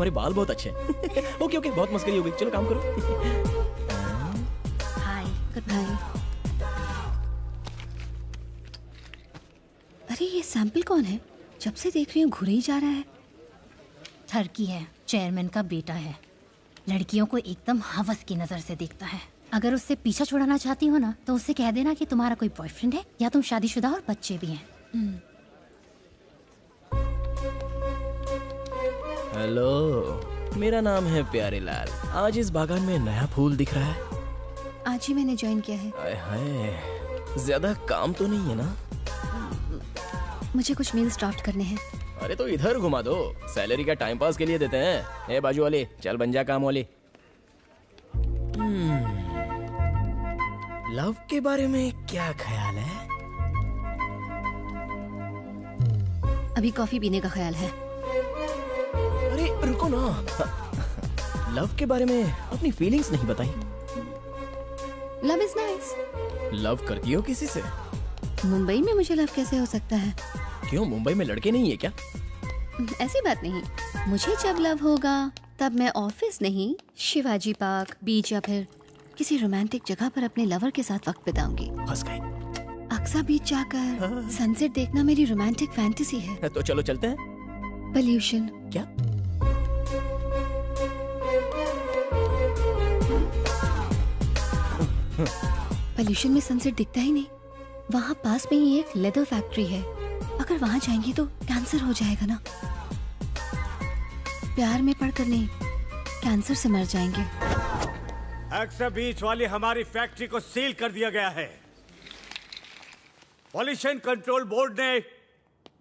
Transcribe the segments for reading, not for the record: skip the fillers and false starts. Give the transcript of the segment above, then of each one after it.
तुम्हारे बाल बहुत अच्छे हैं। ओके ओके, बहुत मस्करी हो गई, चलो काम करो। हाय, गुड बाय। अरे ये सैंपल कौन है? जब से देख रही हूँ घुरे ही जा रहा है। ठरकी है, चेयरमैन का बेटा है। लड़कियों को एकदम हवस की नजर से देखता है। अगर उससे पीछा छुड़ाना चाहती हो ना तो उससे कह देना कि तुम्हारा कोई बॉयफ्रेंड है या तुम शादीशुदा और बच्चे भी हैं। हेलो, मेरा नाम है प्यारे लाल। आज इस बागान में नया फूल दिख रहा है। आज ही मैंने ज्वाइन किया है। आय हाय, ज्यादा काम तो नहीं है ना? मुझे कुछ मेल्स ड्राफ्ट करने हैं। अरे तो इधर घुमा दो, सैलरी का टाइम पास के लिए देते हैं। ए बाजू वाले, चल बन जा काम वाले। लव के बारे में क्या ख्याल है? अभी कॉफी पीने का ख्याल है। अरे रुको ना, लव के बारे में अपनी फीलिंग्स नहीं बताई। Love is nice. लव करती हो किसी से? मुंबई में मुझे लव कैसे हो सकता है? क्यों, मुंबई में लड़के नहीं है क्या? ऐसी बात नहीं। मुझे जब लव होगा तब मैं ऑफिस नहीं, शिवाजी पार्क, बीच या फिर किसी रोमांटिक जगह पर अपने लवर के साथ वक्त बिताऊंगी। फंस गए। अक्सा बीच जाकर सनसेट देखना मेरी रोमांटिक फैंटेसी है। तो चलो चलते हैं। पोल्यूशन। क्या? पोल्यूशन में सनसेट दिखता ही नहीं। वहाँ पास में ही एक लेदर फैक्ट्री है। अगर वहाँ जाएंगे तो कैंसर हो जाएगा ना। प्यार में पड़कर नहीं, कैंसर से मर जाएंगे। अक्सा बीच वाली हमारी फैक्ट्री को सील कर दिया गया है। पॉल्यूशन कंट्रोल बोर्ड ने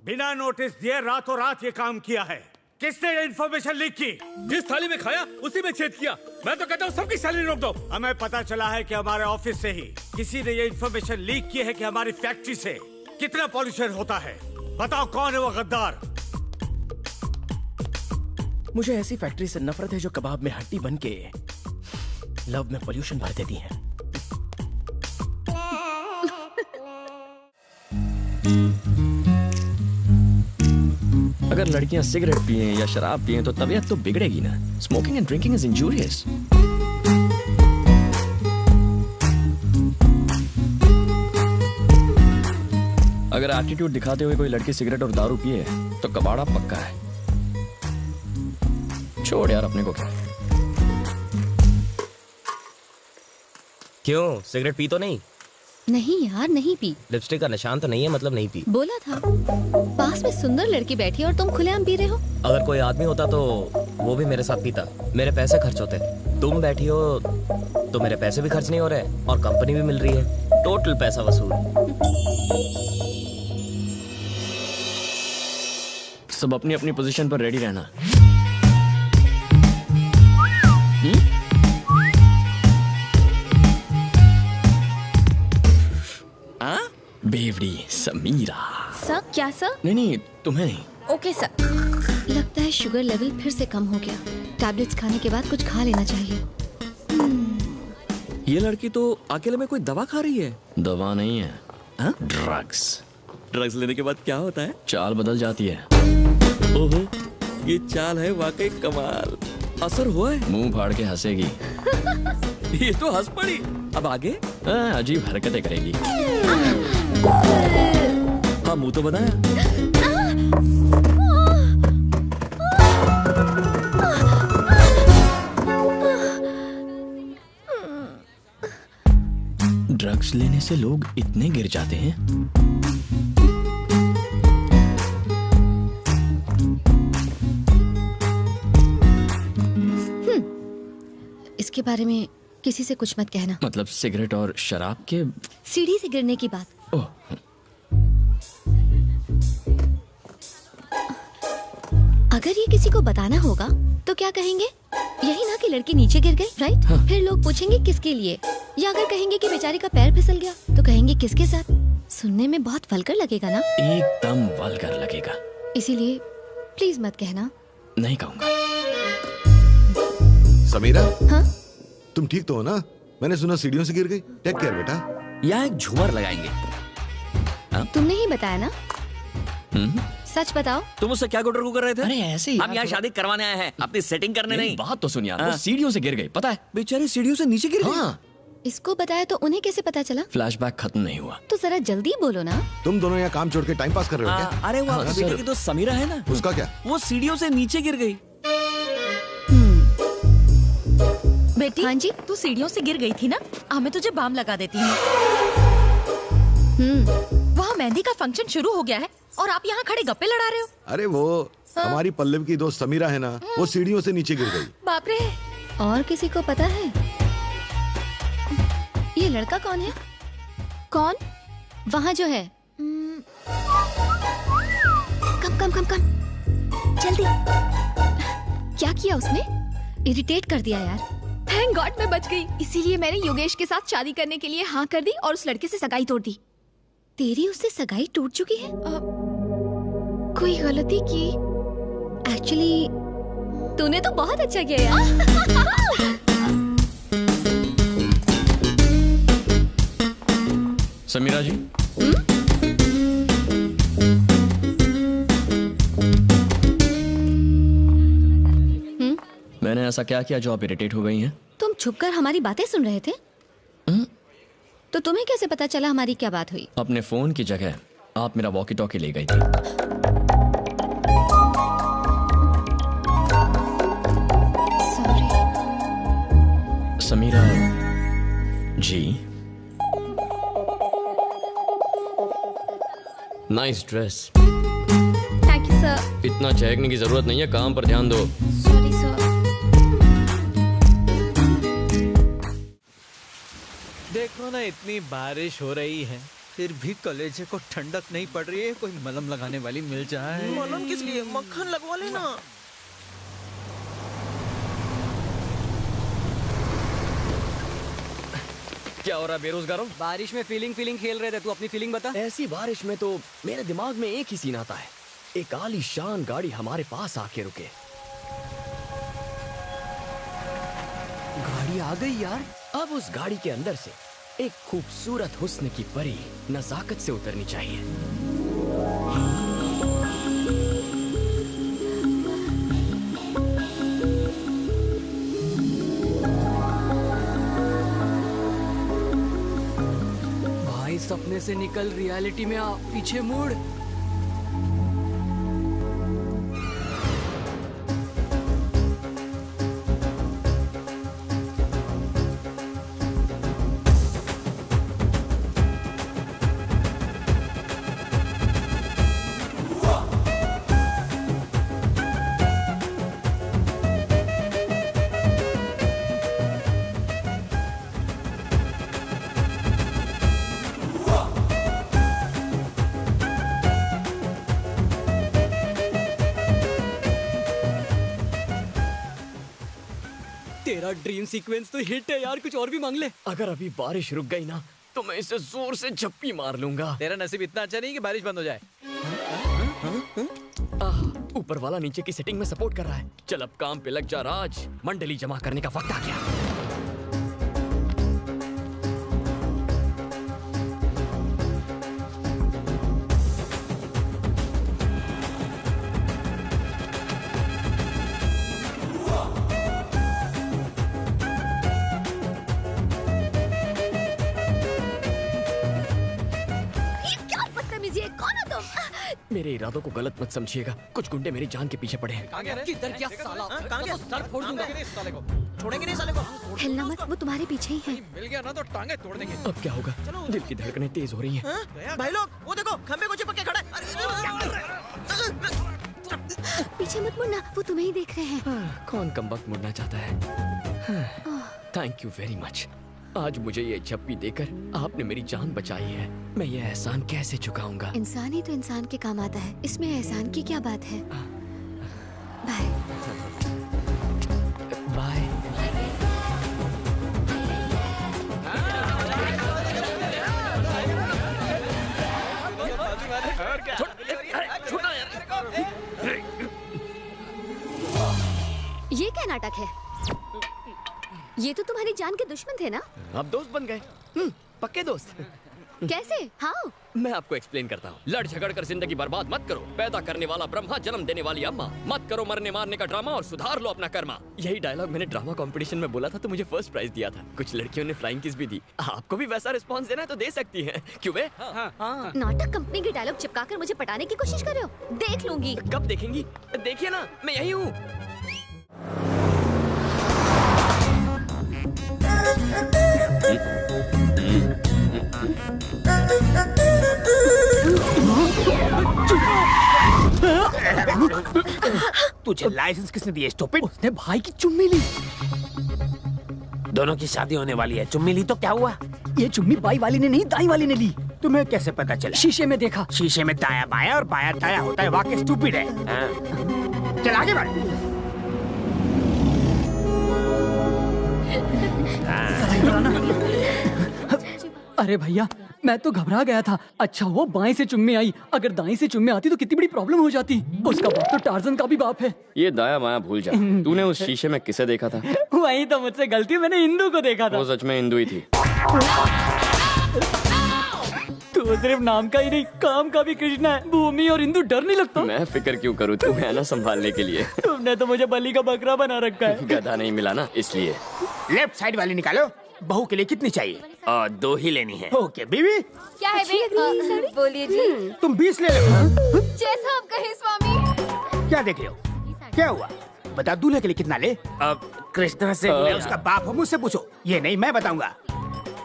बिना नोटिस दिए रातों रात ये काम किया है। किसने ये इन्फॉर्मेशन लीक की? जिस थाली में खाया उसी में छेद किया। मैं तो कहता हूँ सबकी सैलरी रोक दो। हमें पता चला है कि हमारे ऑफिस से ही किसी ने ये इन्फॉर्मेशन लीक की है कि हमारी फैक्ट्री से कितना पॉल्यूशन होता है। बताओ कौन है वो गद्दार? मुझे ऐसी फैक्ट्री से नफरत है जो कबाब में हड्डी बन के लव में पोल्यूशन भर देती है। अगर लड़कियां सिगरेट पिए या शराब पिए तो तबीयत तो बिगड़ेगी ना। Smoking and drinking is injurious. अगर एटीट्यूड दिखाते हुए कोई लड़की सिगरेट और दारू पिए तो कबाड़ा पक्का है। छोड़ यार, अपने को क्या। क्यों, सिगरेट पी तो नहीं? नहीं यार, नहीं पी। लिपस्टिक का निशान तो नहीं है, मतलब नहीं पी। बोला था। पास में सुंदर लड़की बैठी है और तुम खुलेआम पी रहे हो। अगर कोई आदमी होता तो वो भी मेरे साथ पीता, मेरे पैसे खर्च होते। तुम बैठी हो तो मेरे पैसे भी खर्च नहीं हो रहे और कंपनी भी मिल रही है। टोटल पैसा वसूल। सब अपनी अपनी पोजीशन पर रेडी रहना। बेवड़ी समीरा। सर? क्या सर? नहीं, तुम्हें नहीं। Okay sir. लगता है शुगर लेवल फिर से कम हो गया। टैबलेट्स खाने के बाद कुछ खा लेना चाहिए। ये लड़की तो अकेले में कोई दवा खा रही है। दवा नहीं है, ड्रग्स। ड्रग्स लेने के बाद क्या होता है? चाल बदल जाती है। ओहो, ये चाल है वाकई कमाल। असर हुआ है? मुंह फाड़ के हंसेगी। ये तो हंस पड़ी। अब आगे? अजीब हरकतें करेगी। हाँ, मुंह तो बनाया। ड्रग्स लेने से लोग इतने गिर जाते हैं। इसके बारे में किसी से कुछ मत कहना। मतलब सिगरेट और शराब के? सीढ़ी से गिरने की बात। ओह। अगर ये किसी को बताना होगा तो क्या कहेंगे? यही ना कि लड़की नीचे गिर गई, राइट? हाँ। फिर लोग पूछेंगे किसके लिए, या अगर कहेंगे कि बेचारी का पैर फिसल गया तो कहेंगे किसके साथ। सुनने में बहुत वल्गर लगेगा ना? एकदम वल्गर लगेगा। इसीलिए प्लीज मत कहना। नहीं कहूँगा। समीरा, हाँ? तुम ठीक तो हो ना? मैंने सुना सीढ़ियों से गिर गई। टेक केयर बेटा। यहाँ एक झूमर लगाएंगे। तुमने ही बताया ना? सच बताओ। तुम उससे क्या गुटर कर रहे थे? अरे ऐसे ही हम यहाँ शादी करवाने आए हैं, अपनी सेटिंग करने नहीं। बात तो सुन यार, हाँ। वो सीढ़ियों से गिर गई, पता है? बेचारी सीढ़ियों से नीचे गिर गई। हाँ, इसको बताया तो उन्हें कैसे पता चला? फ्लैशबैक खत्म नहीं हुआ। तो जरा जल्दी बोलो ना। तुम दोनों यहाँ काम छोड़ के टाइम पास कर रहे हो क्या? अरे वो आपके बेटे की तो समीरा है ना, उसका क्या? वो सीढ़ियों से नीचे गिर गई। बेटी, हाँ जी? तू सीढ़ियों से गिर गई थी ना, मैं तुझे बाम लगा देती हूँ। वहाँ मेहंदी का फंक्शन शुरू हो गया है और आप यहाँ खड़े गप्पे लड़ा रहे हो। अरे वो हमारी पल्लव की दोस्त समीरा है ना, वो सीढ़ियों से नीचे गिर गई। बाप रे। और किसी को पता है ये लड़का कौन है? कौन? वहाँ जो है। कम कम कम कम जल्दी। क्या किया उसने? इरिटेट कर दिया यार। थैंक गॉड मैं बच गई। इसीलिए मैंने योगेश के साथ शादी करने के लिए हाँ कर दी और उस लड़के से सगाई तोड़ दी। तेरी उससे सगाई टूट चुकी है? कोई गलती की? एक्चुअली तूने तो बहुत अच्छा किया यार। समीरा जी, मैंने ऐसा क्या किया जो आप इरिटेट हो गई हैं? तुम छुपकर हमारी बातें सुन रहे थे? तो तुम्हें कैसे पता चला हमारी क्या बात हुई? अपने फोन की जगह आप मेरा वॉकी टॉकी ले गई थी। Sorry. Sameera ji, nice dress. Thank you sir. इतना चहकने की जरूरत नहीं है, काम पर ध्यान दो। Sorry sir. देखो ना, इतनी बारिश हो रही है फिर भी कलेजे को ठंडक नहीं पड़ रही है। कोई मलहम लगाने वाली मिल जाए। मलहम किस लिए? मक्खन लगवा लेना। क्या हो रहा है बेरोजगारों? बारिश में फीलिंग खेल रहे थे, तू अपनी फीलिंग बता। ऐसी बारिश में तो मेरे दिमाग में एक ही सीन आता है, एक आलीशान गाड़ी हमारे पास आके रुके। गाड़ी आ गई यार। अब उस गाड़ी के अंदर से एक खूबसूरत हुस्न की परी नजाकत से उतरनी चाहिए। भाई सपने से निकल रियलिटी में आ, पीछे मुड़। तेरा ड्रीम सीक्वेंस तो हिट है यार, कुछ और भी मांग ले। अगर अभी बारिश रुक गई ना तो मैं इसे जोर से झप्पी मार लूंगा। तेरा नसीब इतना अच्छा नहीं कि बारिश बंद हो जाए। ऊपर वाला नीचे की सेटिंग में सपोर्ट कर रहा है। चल अब काम पे लग जा राज, मंडली जमा करने का वक्त आ गया। मेरे इरादों को गलत मत समझिएगा, कुछ गुंडे मेरी जान के पीछे पड़े हैं। किधर क्या साला? सर फोड़ दूंगा। छोड़ेंगे नहीं साले को। हिलना मत, वो तुम्हारे पीछे ही है। मिल गया ना तो टांगे तोड़ देंगे। अब क्या होगा? दिल की धड़कनें तेज हो रही हैं। भाई लोग वो देखो, खंबे को चिपक के खड़ा है। पीछे मत मुड़ना, वो तुम्हें ही देख रहे हैं। कौन कमबख्त मुड़ना चाहता है? Thank you very much. आज मुझे ये झप्पी देकर आपने मेरी जान बचाई है। मैं ये एहसान कैसे चुकाऊंगा? इंसान ही तो इंसान के काम आता है, इसमें एहसान की क्या बात है? Bye bye. ये क्या नाटक है? ये तो तुम्हारी जान के दुश्मन थे ना? अब दोस्त बन गए। पक्के दोस्त। कैसे? हाउ? मैं आपको एक्सप्लेन करता हूँ। लड़ झगड़ कर जिंदगी बर्बाद मत करो। पैदा करने वाला ब्रह्मा, जन्म देने वाली अम्मा। मत करो मरने मारने का ड्रामा और सुधार लो अपना कर्मा। यही डायलॉग मैंने ड्रामा कंपटीशन में बोला था तो मुझे फर्स्ट प्राइज दिया था। कुछ लड़कियों ने फ्लाइंग किस भी दी। आपको भी वैसा रिस्पॉन्स देना है तो दे सकती हैं। क्यों बे? नाटक कंपनी के डायलॉग चिपका कर मुझे पटाने की कोशिश कर रहे हो? देख लूंगी। कब देखेंगी? देखिए ना, मैं यही हूँ। तुझे लाइसेंस किसने दिया स्टूपिड? उसने भाई की चुम्मी ली। दोनों की शादी होने वाली है, चुम्मी ली तो क्या हुआ? ये चुम्मी बाई वाली ने नहीं, दाई वाली ने ली। तुम्हें कैसे पता चला? शीशे में देखा। शीशे में दाया बाया और बाया दाया होता है, वाकई स्टूपिड है। चल आगे बढ़। अरे भैया, मैं तो घबरा गया था। अच्छा वो बाएं से चुम्मी आई, अगर दाएं से चुम्मी आती तो कितनी बड़ी प्रॉब्लम हो जाती। उसका बाप तो टार्जन का भी बाप है। ये दाया माया भूल जा। तूने उस शीशे में किसे देखा था? वही तो मुझसे गलती, मैंने हिंदू को देखा था। वो सच में हिंदू ही थी। तो सिर्फ नाम का ही नहीं, काम का भी कृष्णा है। भूमि और हिंदू डर नहीं लगता? मैं फिक्र क्यों करूँ, तू है ना संभालने के लिए। तुमने तो मुझे बलि का बकरा बना रखा है। गधा नहीं मिला ना इसलिए। लेफ्ट साइड वाली निकालो। बहू के लिए कितनी चाहिए? 2 ही लेनी है। ओके बीवी। क्या है भाई? बोलिए जी। तुम 20 ले लो। जैसा आप कहें स्वामी। क्या देख रहे हो? क्या हुआ? बता, दूल्हे के लिए कितना ले? अब कृष्णा से मैं उसका बाप हूँ, मुझसे पूछो। ये नहीं, मैं बताऊंगा।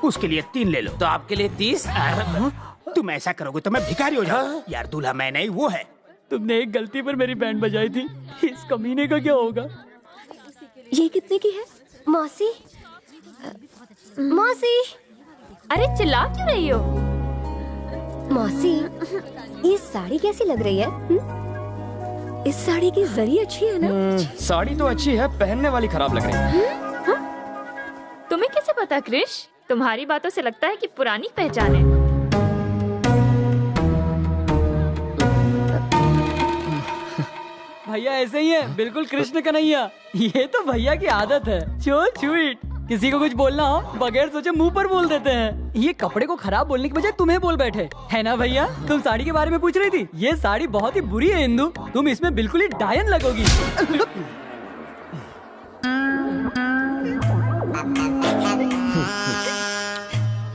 उसके लिए 3 ले लो। तो आपके लिए 30? तुम ऐसा करोगे तो मैं भिखारी हो जाऊँ। यार दूल्हा मैं नहीं, वो है। तुमने एक गलती पर मेरी बैंड बजाई थी, इस कमीने का क्या होगा? ये कितने की है? मौसी, मौसी। अरे चिल्ला क्यों रही हो? मौसी, ये साड़ी कैसी लग रही है? इस साड़ी की जरी अच्छी है ना? साड़ी तो अच्छी है, पहनने वाली खराब लग रही है। तुम्हें कैसे पता क्रिश? तुम्हारी बातों से लगता है कि पुरानी पहचान है। भैया ऐसे ही है, बिल्कुल कृष्ण कन्हैया। ये तो भैया की आदत है। So sweet. किसी को कुछ बोलना हो बगैर सोचे मुंह पर बोल देते हैं। ये कपड़े को खराब बोलने की बजाय तुम्हें बोल बैठे, है ना भैया? तुम साड़ी के बारे में पूछ रही थी। ये साड़ी बहुत ही बुरी है इंदु, तुम इसमें बिल्कुल ही डायन लगोगी।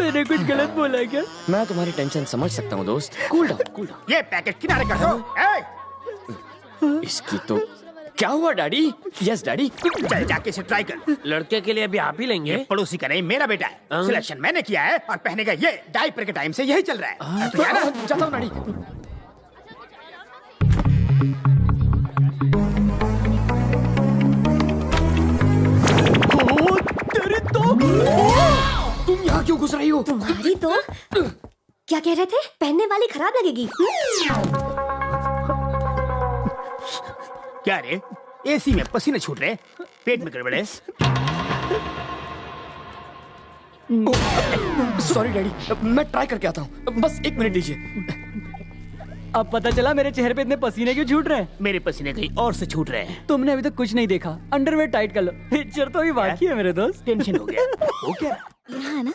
मैंने कुछ गलत बोला क्या? मैं तुम्हारी टेंशन समझ सकता हूँ दोस्त। Cool down, cool down. ये पैकेट किनारे कर दो। इसकी तो क्या हुआ डैडी? Yes daddy. चल जाके इसे ट्राई कर। लड़के के लिए अभी आप ही लेंगे? ये पड़ोसी का नहीं, मेरा बेटा है। सिलेक्शन मैंने किया है और पहनेगा ये। डायपर के टाइम से यही चल रहा है। तो यार जाता हूँ डैडी। तेरी तो तुम यहाँ क्यों घुस रही हो? तुम्हारी तो क्या कह रहे थे? पहनने वाली खराब लगेगी। क्या रे, एसी में पसीने छूट रहे, पेट में गड़बड़े? सॉरी डैडी, मैं ट्राई करके आता हूँ। बस 1 मिनट दीजिए। अब पता चला मेरे चेहरे पे इतने पसीने क्यों छूट रहे हैं। मेरे पसीने कहीं और से छूट रहे हैं। तुमने अभी तक कुछ नहीं देखा। अंडरवेयर टाइट कर लो, पिक्चर तो अभी बाकी है मेरे दोस्त। टेंशन हो गया। हो क्या? यहाँ ना।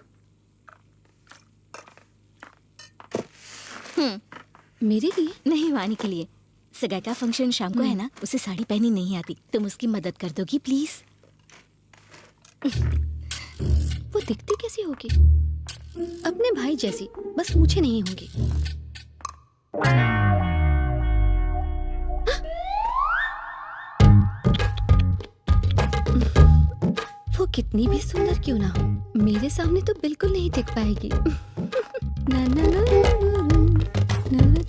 मेरे लिए नहीं, वानी के लिए। सगाई का फंक्शन शाम को है ना, उसे साड़ी पहनी नहीं आती। तुम उसकी मदद कर दोगी प्लीज? वो दिखती कैसी होगी? अपने भाई जैसी, बस मूछें नहीं होंगी। वो कितनी भी सुंदर क्यों ना हो, मेरे सामने तो बिल्कुल नहीं दिख पाएगी। ना ना ना ना ना ना।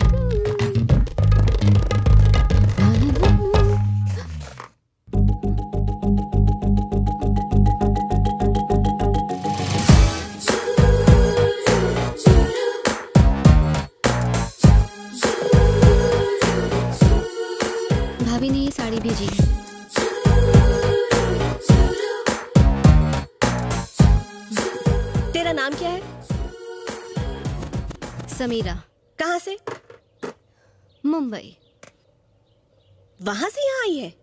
भाभी ने ये साड़ी भेजी है। तेरा नाम क्या है? समीरा। कहाँ से? मुंबई। वहां से यहाँ आई है?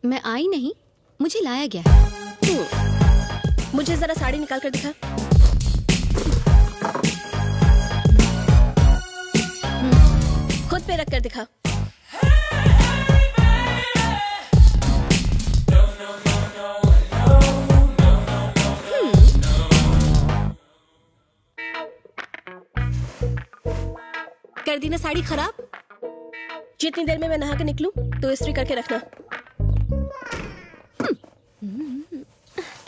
मैं आई नहीं, मुझे लाया गया है। मुझे जरा साड़ी निकाल कर दिखा। पे रख कर दिखा। कर दी ना साड़ी खराब? जितनी देर में मैं नहा के निकलूं तो इस्त्री करके रखना।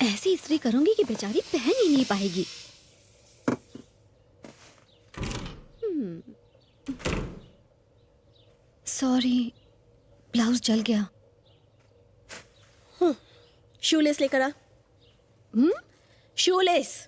ऐसी इस्त्री करूंगी कि बेचारी पहन ही नहीं पाएगी। सॉरी, ब्लाउज जल गया। शूलेस लेकर आ। शूलेस।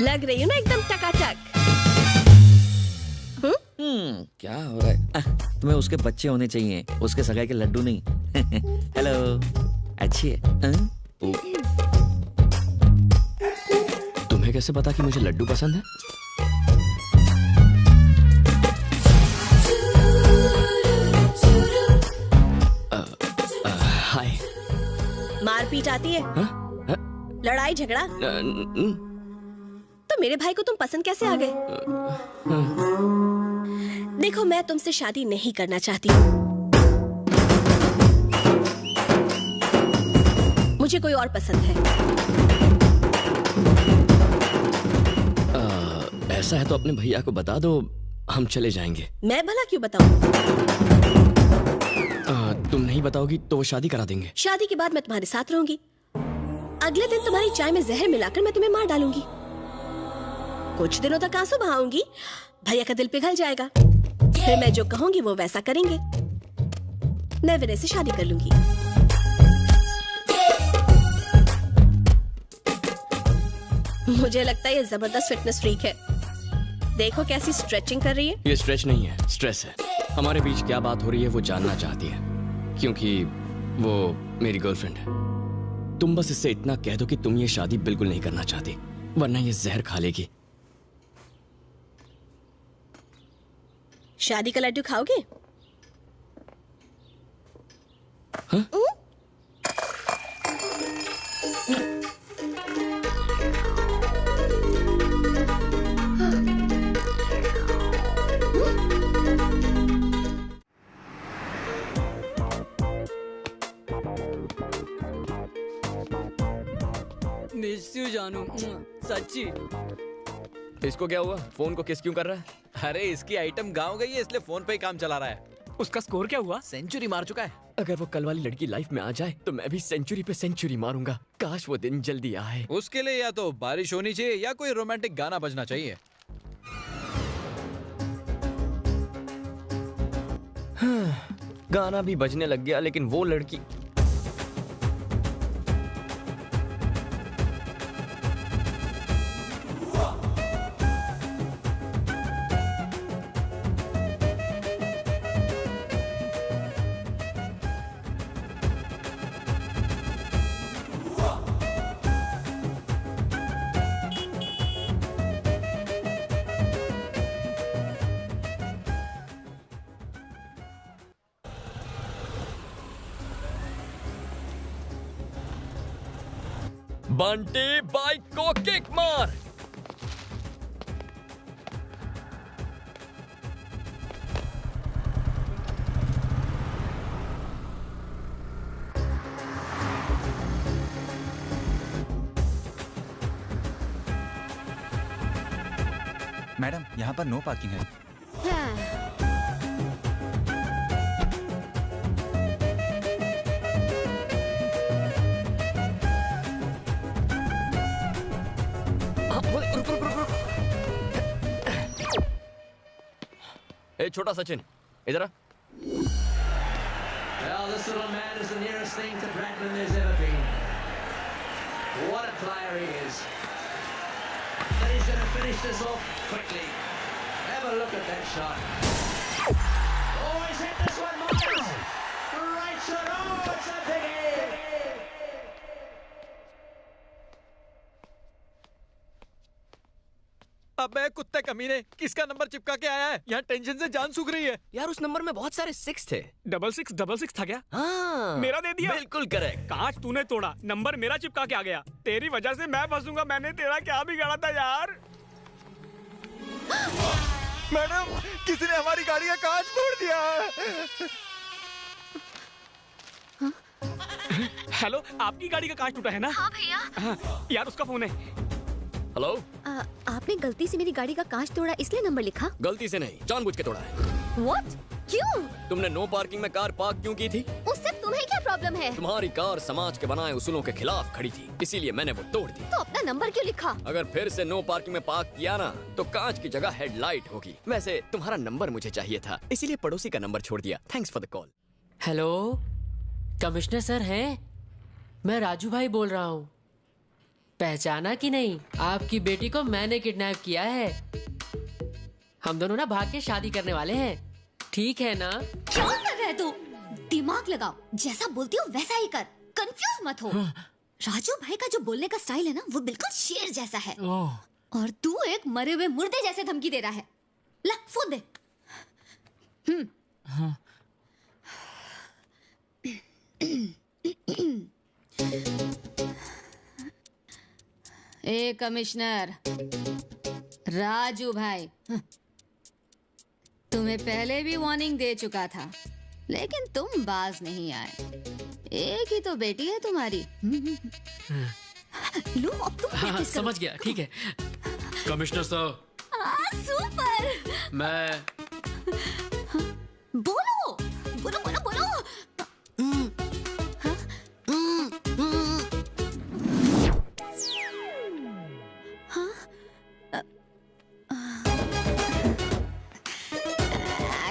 लग रही हूँ ना एकदम टकाटक। क्या हो रहा है? तुम्हें उसके बच्चे होने चाहिए, उसके सगाई के लड्डू नहीं। हेलो, अच्छी है। तुम्हें कैसे पता कि मुझे लड्डू पसंद है? हाय। मारपीट आती है? लड़ाई झगड़ा? तो मेरे भाई को तुम पसंद कैसे आ गए? देखो, मैं तुमसे शादी नहीं करना चाहती। मुझे कोई और पसंद है। ऐसा है तो अपने भैया को बता दो, हम चले जाएंगे। मैं भला क्यों बताऊं? तुम नहीं बताओगी तो वो शादी करा देंगे। शादी के बाद मैं तुम्हारे साथ रहूंगी। अगले दिन तुम्हारी चाय में जहर मिलाकर मैं तुम्हें मार डालूंगी। कुछ दिनों तक आंसू बहाऊंगी, भैया का दिल पिघल जाएगा। फिर मैं जो कहूंगी वो वैसा करेंगे। मैं विनय से शादी कर लूंगी। मुझे लगता है ये जबरदस्त फिटनेस फ्रीक है। देखो कैसी स्ट्रेचिंग कर रही है। ये स्ट्रेच नहीं है, स्ट्रेस है। हमारे बीच क्या बात हो रही है वो जानना चाहती है, क्योंकि वो मेरी गर्लफ्रेंड है। तुम बस इससे इतना कह दो कि तुम ये शादी बिल्कुल नहीं करना चाहती, वरना ये जहर खा लेगी। शादी का लड्डू खाओगे? हाँ? मिस यू जानू, सच्ची। इसको क्या हुआ? फोन को किस क्यों कर रहा है? अरे इसकी आइटम गाँव गई है, इसलिए फोन पे ही काम चला रहा है। उसका स्कोर क्या हुआ? सेंचुरी मार चुका है। अगर वो कल वाली लड़की लाइफ में आ जाए तो मैं भी सेंचुरी पे सेंचुरी मारूंगा। काश वो दिन जल्दी आए। उसके लिए या तो बारिश होनी चाहिए या कोई रोमांटिक गाना बजना चाहिए। गाना भी बजने लग गया, लेकिन वो लड़की बंटी बाइक को किक मार। मैडम, यहाँ पर नो पार्किंग है। ए छोटा सचिन, इधर आ। Well, this little man is the nearest thing to Bradman there's ever been. What a player he is. And he's going to finish this off quickly. Have a look at that shot. Oh, he's hit this one, Miles. Right shot. Oh, it's a biggie. अबे कुत्ते कमीने, किसका number चिपका के आया है? यहाँ tension से जान सूख रही है। यार उस नंबर में बहुत सारे 6 थे। 666 था क्या? हाँ मेरा दे दिया। बिल्कुल करेक्ट। कांच तूने तोड़ा, नंबर मेरा चिपका के आ गया। तेरी वजह से मैं फंसूंगा। मैंने तेरा क्या बिगाड़ा था यार? मैडम, किसी ने हमारी गाड़ी का कांच फोड़ दिया है। हेलो, आपकी गाड़ी का कांच टूटा है ना? हाँ भैया। यार उसका फोन है। हेलो। आपने गलती से मेरी गाड़ी का कांच तोड़ा इसलिए नंबर लिखा? गलती से नहीं, जानबूझ के तोड़ा है। What? क्यों? तुमने नो पार्किंग में कार पार्क क्यों की थी? उससे तुम्हें क्या प्रॉब्लम है? तुम्हारी कार समाज के बनाए उसूलों के खिलाफ खड़ी थी, इसीलिए मैंने वो तोड़ दी। तो अपना नंबर क्यों लिखा? अगर फिर से नो पार्किंग में पार्क किया ना, तो कांच की जगह हेडलाइट होगी। वैसे तुम्हारा नंबर मुझे चाहिए था, इसीलिए पड़ोसी का नंबर छोड़ दिया। Thanks for the call. Hello, commissioner sir हैं? मैं राजू भाई बोल रहा हूँ। पहचाना कि नहीं? आपकी बेटी को मैंने किडनैप किया है। हम दोनों ना भाग के शादी करने वाले हैं, ठीक है ना? क्या कर रहे तू? दिमाग लगाओ, जैसा बोलती हो वैसा ही कर, कंफ्यूज मत हो। राजू भाई का जो बोलने का स्टाइल है ना, वो बिल्कुल शेर जैसा है। और तू एक मरे हुए मुर्दे जैसे धमकी दे रहा है। ला फोन दे। ए कमिश्नर राजू भाई, तुम्हें पहले भी वार्निंग दे चुका था, लेकिन तुम बाज नहीं आए। एक ही तो बेटी है तुम्हारी। लो अब तुम हाँ, समझ गया, ठीक है। कमिश्नर साहब, सुपर। मैं बोलो बोलो बोलो बोलो।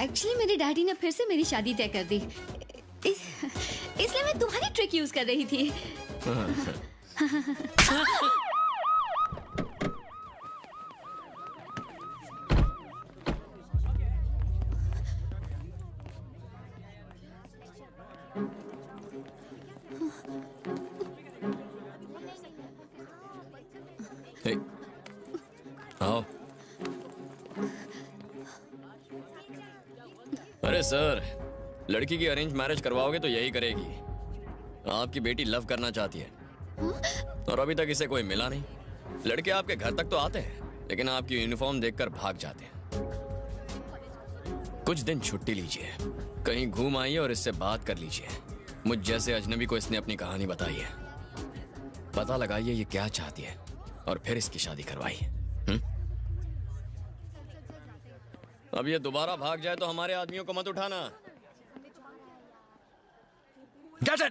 एक्चुअली मेरे डैडी ने फिर से मेरी शादी तय कर दी, इसलिए मैं तुम्हारी ट्रिक यूज कर रही थी। आओ। अरे सर, लड़की की अरेंज मैरिज करवाओगे तो यही करेगी। आपकी बेटी लव करना चाहती है और अभी तक इसे कोई मिला नहीं। लड़के आपके घर तक तो आते हैं, लेकिन आपकी यूनिफॉर्म देखकर भाग जाते हैं। कुछ दिन छुट्टी लीजिए, कहीं घूम आइए और इससे बात कर लीजिए। मुझ जैसे अजनबी को इसने अपनी कहानी बताई है। पता लगाइए ये क्या चाहती है और फिर इसकी शादी करवाइए। अब ये दोबारा भाग जाए तो हमारे आदमियों को मत उठाना। जैसन!